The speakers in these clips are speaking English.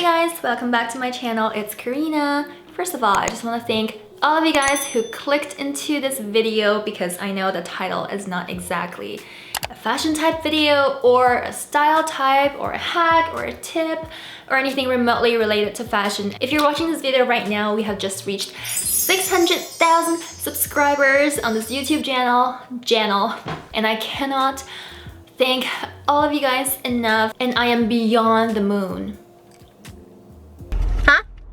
Hey guys, welcome back to my channel. It's Karina. First of all, I just want to thank all of you guys who clicked into this video because I know the title is not exactly a fashion type video or a style type or a hack or a tip or anything remotely related to fashion. If you're watching this video right now, we have just reached 600,000 subscribers on this YouTube channel, and I cannot thank all of you guys enough, and I am beyond the moon.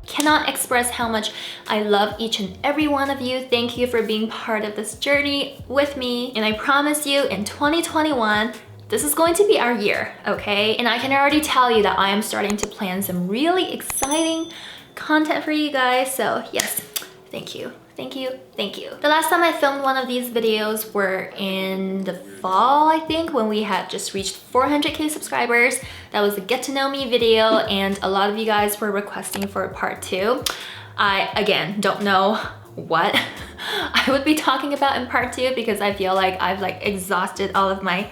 Cannot express how much I love each and every one of you. Thank you for being part of this journey with me, and I promise you in 2021 this is going to be our year, okay? And I can already tell you that I am starting to plan some really exciting content for you guys, so yes, thank you. Thank you, thank you. The last time I filmed one of these videos were in the fall, I think, when we had just reached 400k subscribers. That was a get to know me video, and a lot of you guys were requesting for a part 2. I, again, don't know what I would be talking about in part 2 because I feel like I've exhausted all of my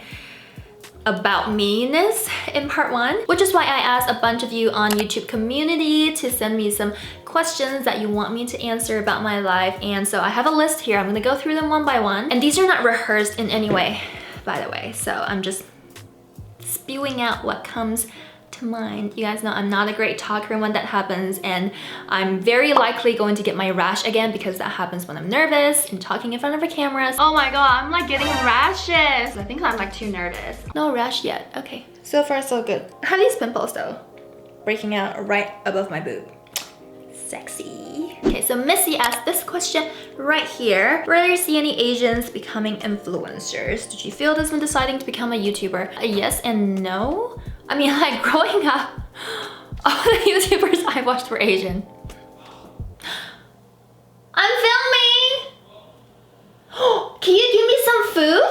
about me-ness in part 1, which is why I asked a bunch of you on YouTube community to send me some questions that you want me to answer about my life, and so I have a list here. I'm gonna go through them one by one, and these are not rehearsed in any way, by the way, so I'm just spewing out what comes to mind. You guys know I'm not a great talker when that happens, and I'm very likely going to get my rash again because that happens when I'm nervous and talking in front of a camera. Oh my god, I'm like getting rashes. I think I'm like too nervous. No rash yet. Okay. So far so good. I have these pimples though, breaking out right above my boob. Sexy. Okay, so Missy asked this question right here. Whether you see any Asians becoming influencers? Did you feel this when deciding to become a YouTuber? Yes and no. I mean, like, growing up, all the YouTubers I watched were Asian. I'm filming! Can you give me some food?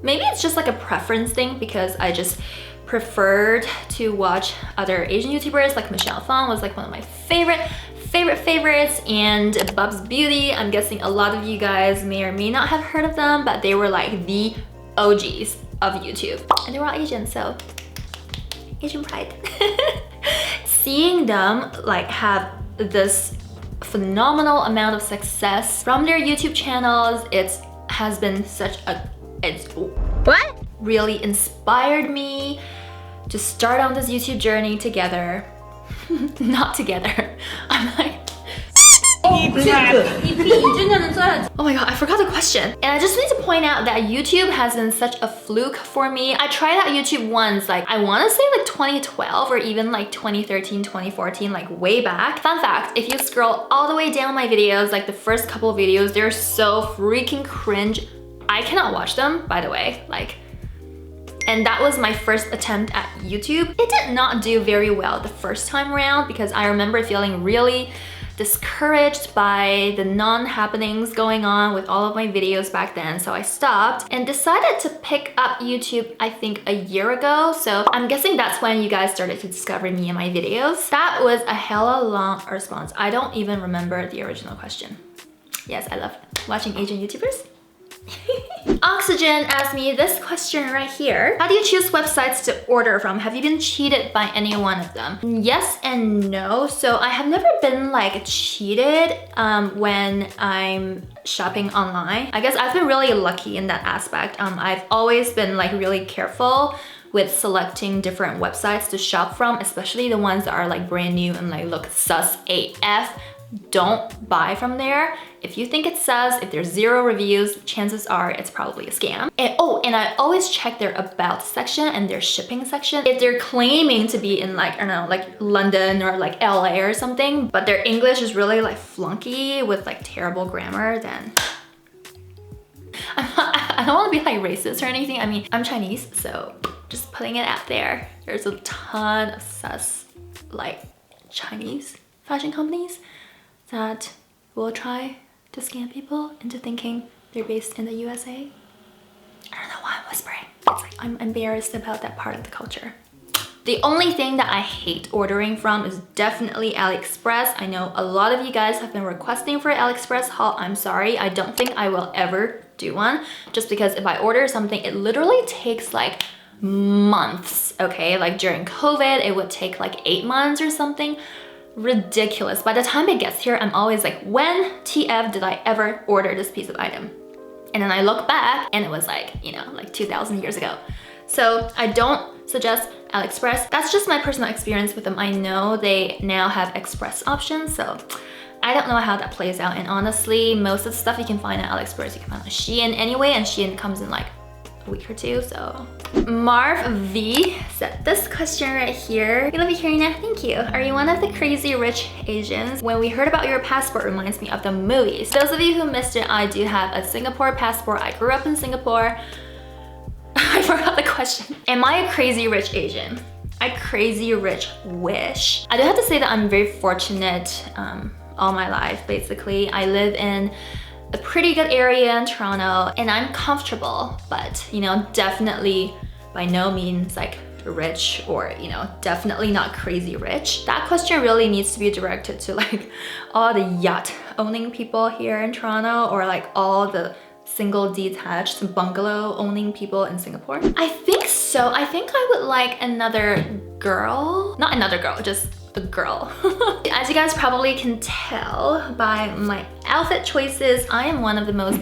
Maybe it's just like a preference thing because I just preferred to watch other Asian YouTubers. Like Michelle Pham was like one of my favorites, and Bub's Beauty. I'm guessing a lot of you guys may or may not have heard of them, but they were like the OGs of YouTube. And they were all Asian, so Asian pride. Seeing them like have this phenomenal amount of success from their YouTube channels, has been such a, what? Really inspired me to start on this YouTube journey together. Not together. I'm like, oh my god, I forgot the question. And I just need to point out that YouTube has been such a fluke for me. I tried out YouTube once, like I want to say like 2012 or even like 2013, 2014, like way back. Fun fact, if you scroll all the way down my videos, like the first couple of videos, they're so freaking cringe. I cannot watch them, by the way. And that was my first attempt at YouTube. It did not do very well the first time around because I remember feeling really discouraged by the non-happenings going on with all of my videos back then. So I stopped and decided to pick up YouTube, I think a year ago. So I'm guessing that's when you guys started to discover me and my videos. That was a hella long response. I don't even remember the original question. Yes, I love watching Asian YouTubers. Oxygen asked me this question right here. How do you choose websites to order from? Have you been cheated by any one of them? Yes and no. So I have never been like cheated when I'm shopping online. I guess I've been really lucky in that aspect. I've always been like really careful with selecting different websites to shop from, especially the ones that are like brand new and like look sus AF. Don't buy from there. If you think it sus, if there's 0 reviews, chances are it's probably a scam. And and I always check their about section and their shipping section. If they're claiming to be in like, I don't know, like London or like LA or something, but their English is really like flunky with like terrible grammar, then I don't want to be like racist or anything. I mean, I'm Chinese, so just putting it out there. There's a ton of sus like Chinese fashion companies that will try to scam people into thinking they're based in the USA. I don't know why I'm whispering. It's like I'm embarrassed about that part of the culture. The only thing that I hate ordering from is definitely AliExpress. I know a lot of you guys have been requesting for AliExpress haul. I'm sorry, I don't think I will ever do one, just because if I order something, it literally takes like months, okay? Like during COVID, it would take like 8 months or something. Ridiculous. By the time it gets here, I'm always like, when TF did I ever order this piece of item? And then I look back and it was like, you know, like 2,000 years ago. So I don't suggest AliExpress. That's just my personal experience with them. I know they now have express options, so I don't know how that plays out. And honestly, most of the stuff you can find at AliExpress, you can find on Shein anyway, and Shein comes in like a week or two, so. Marv V said this question right here. We love you, Karina, thank you. Are you one of the crazy rich Asians? When we heard about your passport, reminds me of the movies. Those of you who missed it, I do have a Singapore passport. I grew up in Singapore. I forgot the question. Am I a crazy rich Asian? I crazy rich wish. I do have to say that I'm very fortunate all my life, basically. I live in a pretty good area in Toronto and I'm comfortable, but you know, definitely by no means like rich or, you know, definitely not crazy rich. That question really needs to be directed to like all the yacht owning people here in Toronto, or like all the single detached bungalow owning people in Singapore. I think so. I think I would like another girl. Not another girl, just a girl. As you guys probably can tell by my outfit choices, I am one of the most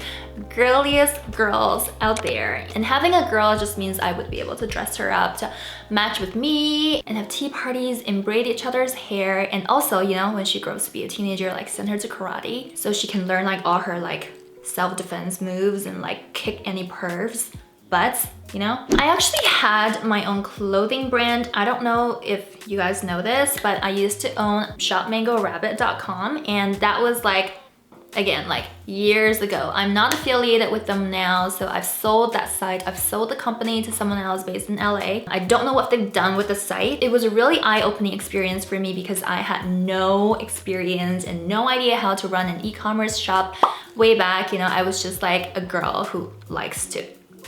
girliest girls out there. And having a girl just means I would be able to dress her up to match with me and have tea parties and braid each other's hair. And also, you know, when she grows to be a teenager, like send her to karate so she can learn like all her like self-defense moves and like kick any pervs. But, you know, I actually had my own clothing brand. I don't know if you guys know this, but I used to own shopmangorabbit.com, and that was like, again, like years ago. I'm not affiliated with them now, so I've sold that site. I've sold the company to someone else based in LA. I don't know what they've done with the site. It was a really eye-opening experience for me because I had no experience and no idea how to run an e-commerce shop way back. You know, I was just like a girl who likes to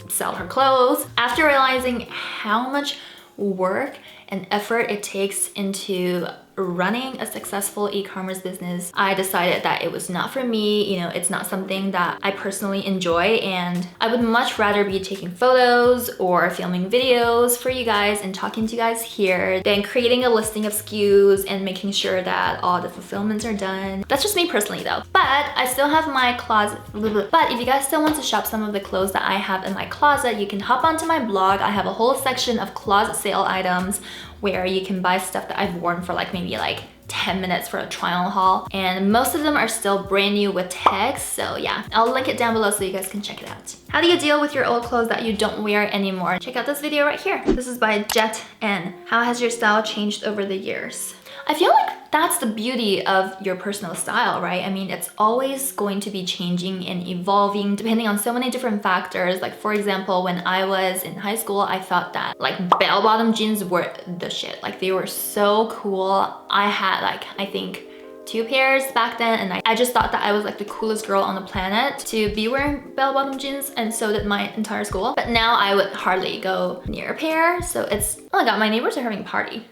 sell her clothes. After realizing how much work and effort it takes into running a successful e-commerce business, I decided that it was not for me. You know, it's not something that I personally enjoy, and I would much rather be taking photos or filming videos for you guys and talking to you guys here than creating a listing of SKUs and making sure that all the fulfillments are done. That's just me personally though. But I still have my closet. But if you guys still want to shop some of the clothes that I have in my closet, you can hop onto my blog. I have a whole section of closet sale items where you can buy stuff that I've worn for like maybe like 10 minutes for a try-on haul, and most of them are still brand new with tags. So yeah, I'll link it down below so you guys can check it out. How do you deal with your old clothes that you don't wear anymore? Check out this video right here. This is by Jet N. How has your style changed over the years? I feel like that's the beauty of your personal style, right? I mean, it's always going to be changing and evolving depending on so many different factors. Like for example, when I was in high school, I thought that like bell-bottom jeans were the shit. Like they were so cool. I had like, I think 2 pairs back then, and I just thought that I was like the coolest girl on the planet to be wearing bell-bottom jeans, and so did my entire school. But now I would hardly go near a pair. So it's, oh my god, my neighbors are having a party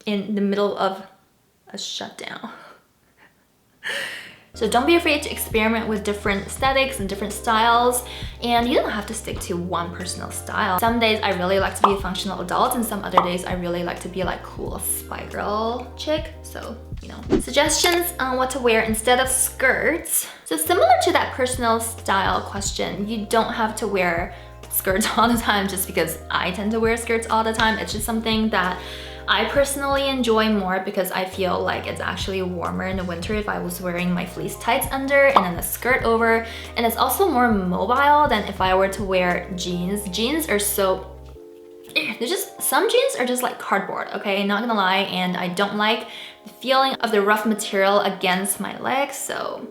in the middle of a shutdown. So don't be afraid to experiment with different aesthetics and different styles, and you don't have to stick to one personal style. Some days I really like to be a functional adult, and some other days I really like to be like cool spy girl chick. So, you know. Suggestions on what to wear instead of skirts. So similar to that personal style question, you don't have to wear skirts all the time just because I tend to wear skirts all the time. It's just something that I personally enjoy more because I feel like it's actually warmer in the winter if I was wearing my fleece tights under and then a skirt over. And it's also more mobile than if I were to wear jeans. Jeans are so, they're just, some jeans are just like cardboard, okay? Not gonna lie, and I don't like the feeling of the rough material against my legs, so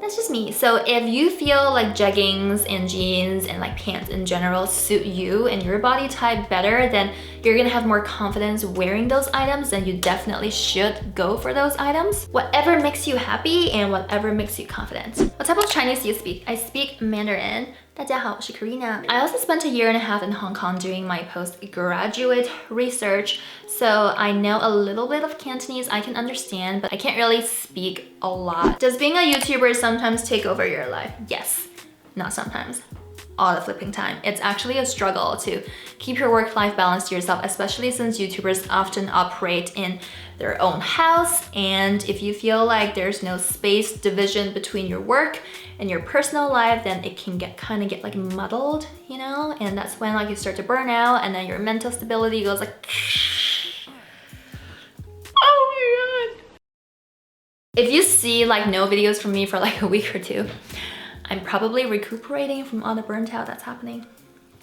that's just me. So if you feel like jeggings and jeans and like pants in general suit you and your body type better, then you're gonna have more confidence wearing those items, then you definitely should go for those items. Whatever makes you happy and whatever makes you confident. What type of Chinese do you speak? I speak Mandarin. 大家好，我是 Karina. I also spent a year and a half in Hong Kong doing my postgraduate research, so I know a little bit of Cantonese. I can understand, but I can't really speak a lot. Does being a YouTuber sometimes take over your life? Yes. Not sometimes. all the flipping time. It's actually a struggle to keep your work-life balance to yourself, especially since YouTubers often operate in their own house. And if you feel like there's no space division between your work and your personal life, then it can kind of get like muddled, you know? And that's when like you start to burn out, and then your mental stability goes like, oh my God. If you see like no videos from me for like a week or two, I'm probably recuperating from all the burnt out that's happening.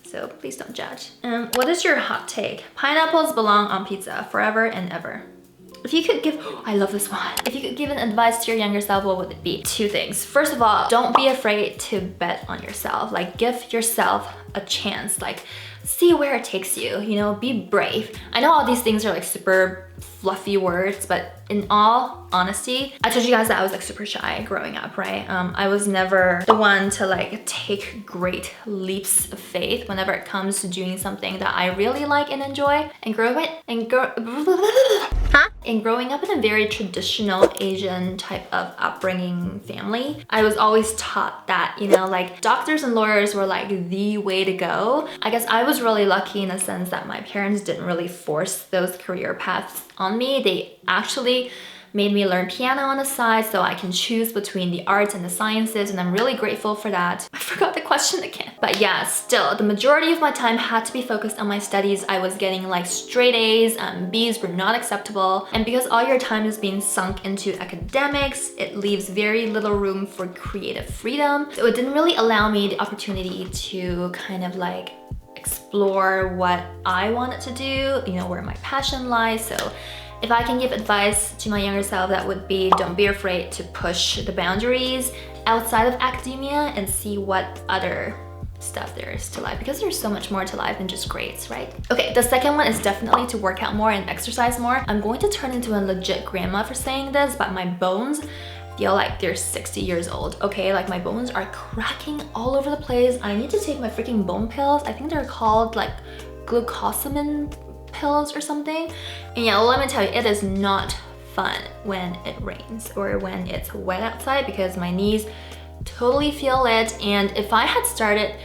So please don't judge. What is your hot take? Pineapples belong on pizza forever and ever. If you could give, I love this one. If you could give an advice to your younger self, what would it be? Two things. First of all, don't be afraid to bet on yourself. Like, give yourself a chance. Like, see where it takes you, you know, be brave. I know all these things are like super fluffy words, but in all honesty, I told you guys that I was like super shy growing up, right? I was never the one to like take great leaps of faith whenever it comes to doing something that I really like and enjoy. And growing up in a very traditional Asian type of upbringing family, I was always taught that, you know, like doctors and lawyers were like the way to go. I guess I was really lucky in the sense that my parents didn't really force those career paths on me. They actually made me learn piano on the side so I can choose between the arts and the sciences, and I'm really grateful for that. I forgot the question again. But yeah, still, the majority of my time had to be focused on my studies. I was getting like straight A's, B's were not acceptable. And because all your time is being sunk into academics, it leaves very little room for creative freedom. So it didn't really allow me the opportunity to kind of like explore what I wanted to do, you know, where my passion lies. So if I can give advice to my younger self, that would be don't be afraid to push the boundaries outside of academia and see what other stuff there is to life, because there's so much more to life than just grades, right? Okay, the second one is definitely to work out more and exercise more. I'm going to turn into a legit grandma for saying this, but my bones feel like they're 60 years old, okay? Like my bones are cracking all over the place. I need to take my freaking bone pills. I think they're called like glucosamine pills or something. And yeah, let me tell you, it is not fun when it rains or when it's wet outside, because my knees totally feel it. And if I had started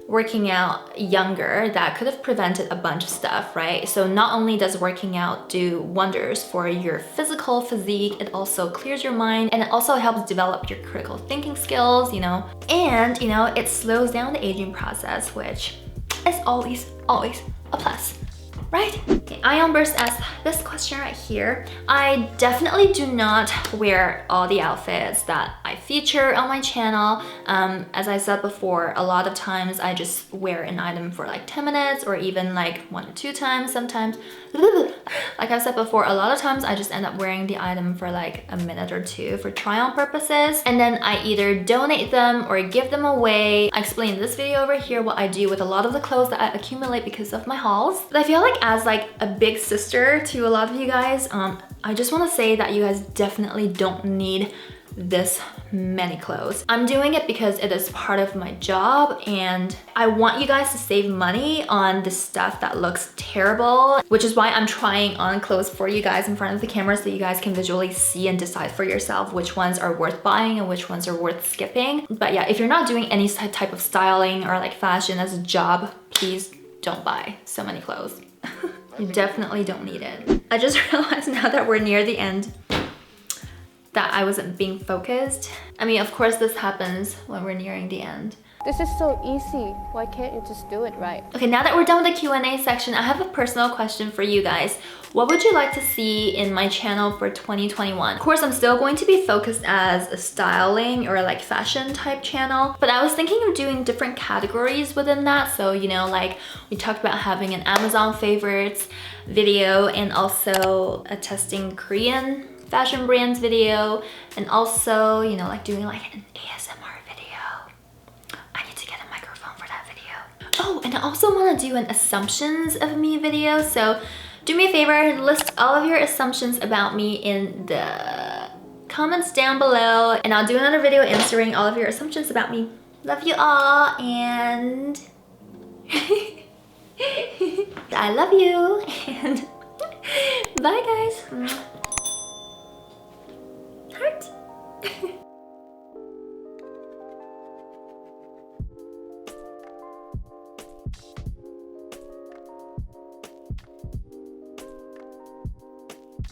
working out younger, that could have prevented a bunch of stuff, right? So not only does working out do wonders for your physical physique, it also clears your mind, and it also helps develop your critical thinking skills, you know, and you know, it slows down the aging process, which is always a plus. Right? Okay, Ion Burst asks this question right here. I definitely do not wear all the outfits that I feature on my channel. As I said before, a lot of times I just wear an item for like 10 minutes or even like 1 or 2 times sometimes. Like I said before, a lot of times I just end up wearing the item for like a minute or 2 for try-on purposes. And then I either donate them or give them away. I explained in this video over here what I do with a lot of the clothes that I accumulate because of my hauls. But I feel like as like a big sister to a lot of you guys, I just want to say that you guys definitely don't need this many clothes. I'm doing it because it is part of my job, and I want you guys to save money on the stuff that looks terrible, which is why I'm trying on clothes for you guys in front of the camera so you guys can visually see and decide for yourself which ones are worth buying and which ones are worth skipping. But yeah, if you're not doing any type of styling or like fashion as a job, please don't buy so many clothes. You definitely don't need it. I just realized now that we're near the end that I wasn't being focused. I mean, of course this happens when we're nearing the end. This is so easy. Why can't you just do it right? Okay, now that we're done with the Q&A section, I have a personal question for you guys. What would you like to see in my channel for 2021? Of course, I'm still going to be focused as a styling or like fashion type channel, but I was thinking of doing different categories within that. So, you know, like we talked about having an Amazon favorites video, and also a testing Korean fashion brands video, and also, you know, like doing like an ASMR video. I need to get a microphone for that video. Oh, and I also want to do an assumptions of me video. So do me a favor, list all of your assumptions about me in the comments down below, and I'll do another video answering all of your assumptions about me. Love you all, and I love you, and bye guys.